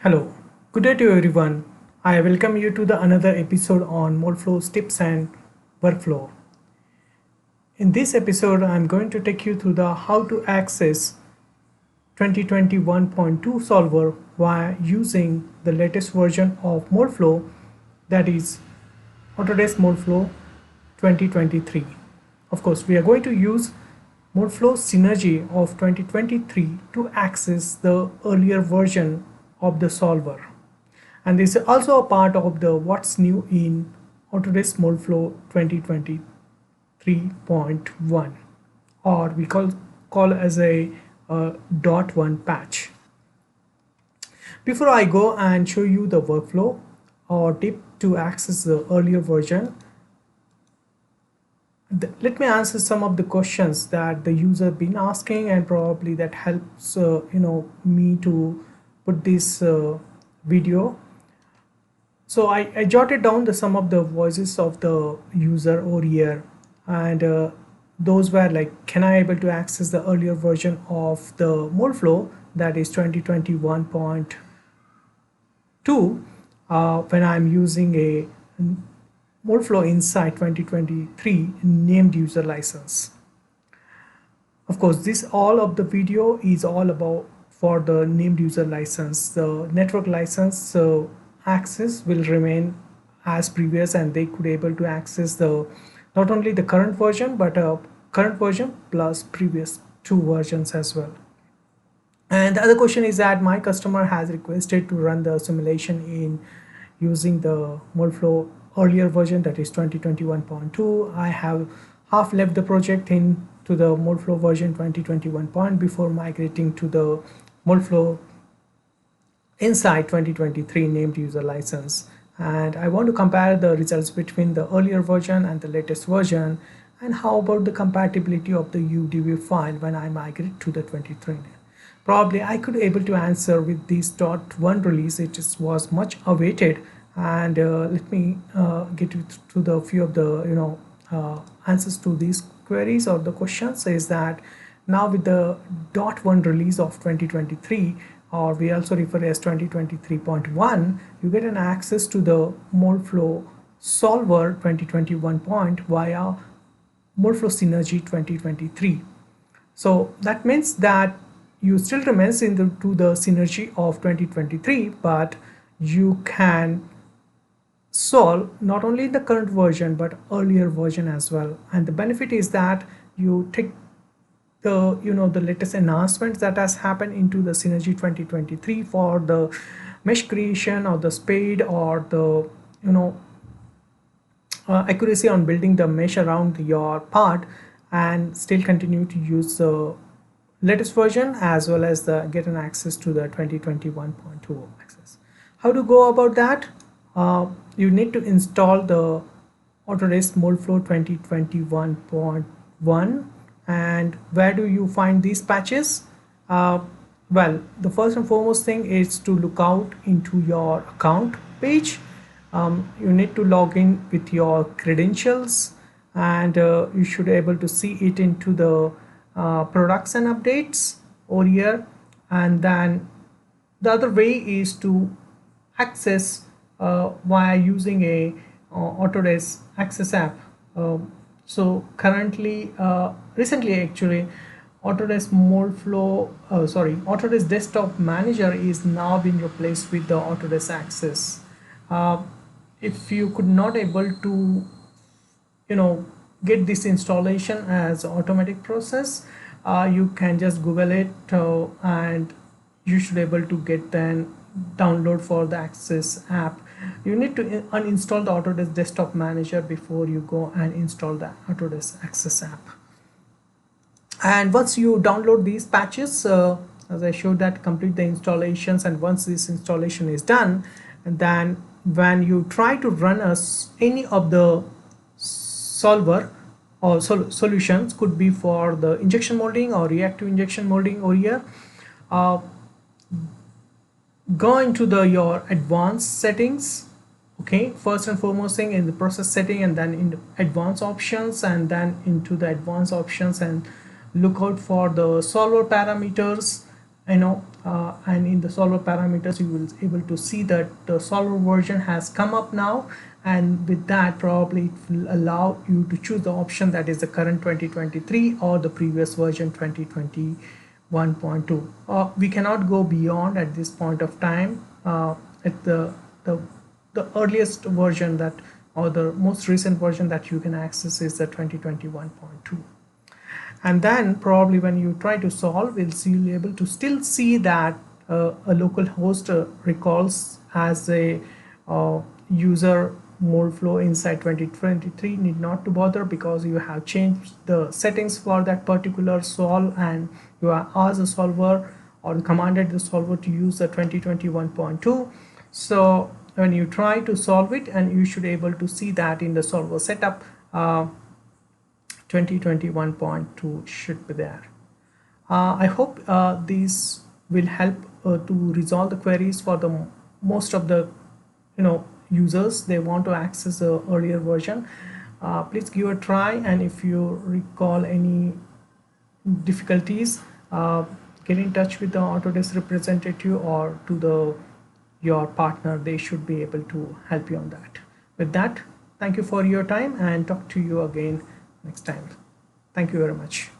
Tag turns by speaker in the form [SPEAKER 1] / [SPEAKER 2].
[SPEAKER 1] Hello, good day to everyone. I welcome you to the another episode on Moldflow tips and workflow. In this episode, I'm going to take you through the how to access 2021.2 solver via using the latest version of Moldflow, that is Autodesk Moldflow 2023. Of course, we are going to use Moldflow Synergy of 2023 to access the earlier version of the solver. And this is also a part of the what's new in Autodesk Moldflow 2023.1, or we call as a .1 patch. Before I go and show you the workflow or tip to access the earlier version, let me answer some of the questions that the user been asking, and probably that helps me to put this video. So I jotted down some of the voices of the user over here, and those were like, can I able to access the earlier version of the Moldflow, that is 2021.2, when I'm using a Moldflow Insight 2023 named user license. Of course, this all of the video is all about for the named user license. The network license access will remain as previous, and they could able to access the not only the current version but current version plus previous two versions as well. And the other question is that my customer has requested to run the simulation in using the Moldflow earlier version, that is 2021.2. I have half left the project into the Moldflow version 2021 before migrating to the Moldflow Insight 2023 named user license, and I want to compare the results between the earlier version and the latest version. And how about the compatibility of the UDV file when I migrate to the 23? Probably I could able to answer with this .1 release. It was much awaited, and let me get you to the few of the answers to these queries or the questions. Is that now with the .1 release of 2023, or we also refer as 2023.1, you get an access to the Moldflow solver 2021 via Moldflow Synergy 2023. So that means that you still remains to the synergy of 2023, but you can solve not only the current version but earlier version as well. And the benefit is that you take the the latest announcements that has happened into the Synergy 2023 for the mesh creation or the speed or the accuracy on building the mesh around your part, and still continue to use the latest version as well as get an access to the 2021.2 access. How to go about that? You need to install the Autodesk Moldflow 2021.1. And where do you find these patches? Well, the first and foremost thing is to look out into your account page. You need to log in with your credentials, and you should be able to see it into the products and updates over here. And then the other way is to access via using a Autodesk Access app. So currently, recently actually, Autodesk Autodesk Desktop Manager is now being replaced with the Autodesk Access. If you could not able to get this installation as automatic process, you can just Google it, and you should be able to get then download for the Access app. You need to uninstall the Autodesk Desktop Manager before you go and install the Autodesk Access app. And once you download these patches, as I showed, that complete the installations, and once this installation is done, and then when you try to run any of the solver or solutions, could be for the injection molding or reactive injection molding over here, go into your advanced settings. Okay, first and foremost thing in the process setting, and then in the advanced options, and then into the advanced options, and look out for the solver parameters, and in the solver parameters you will able to see that the solver version has come up now, and with that probably it will allow you to choose the option that is the current 2023 or the previous version 2021.2. We cannot go beyond at this point of time. At the the earliest version that, or the most recent version that you can access is the 2021.2. And then probably when you try to solve, you'll be able to still see that a local host recalls as a user Moldflow inside 2023. Need not to bother because you have changed the settings for that particular solve, and you are asked the solver or commanded the solver to use the 2021.2. So when you try to solve it, and you should be able to see that in the solver setup, 2021.2 should be there. I hope these will help to resolve the queries for the most of the users. They want to access the earlier version. Please give a try, and if you recall any difficulties, get in touch with the Autodesk representative or to your partner. They should be able to help you on that. With that, thank you for your time, and talk to you again next time. Thank you very much.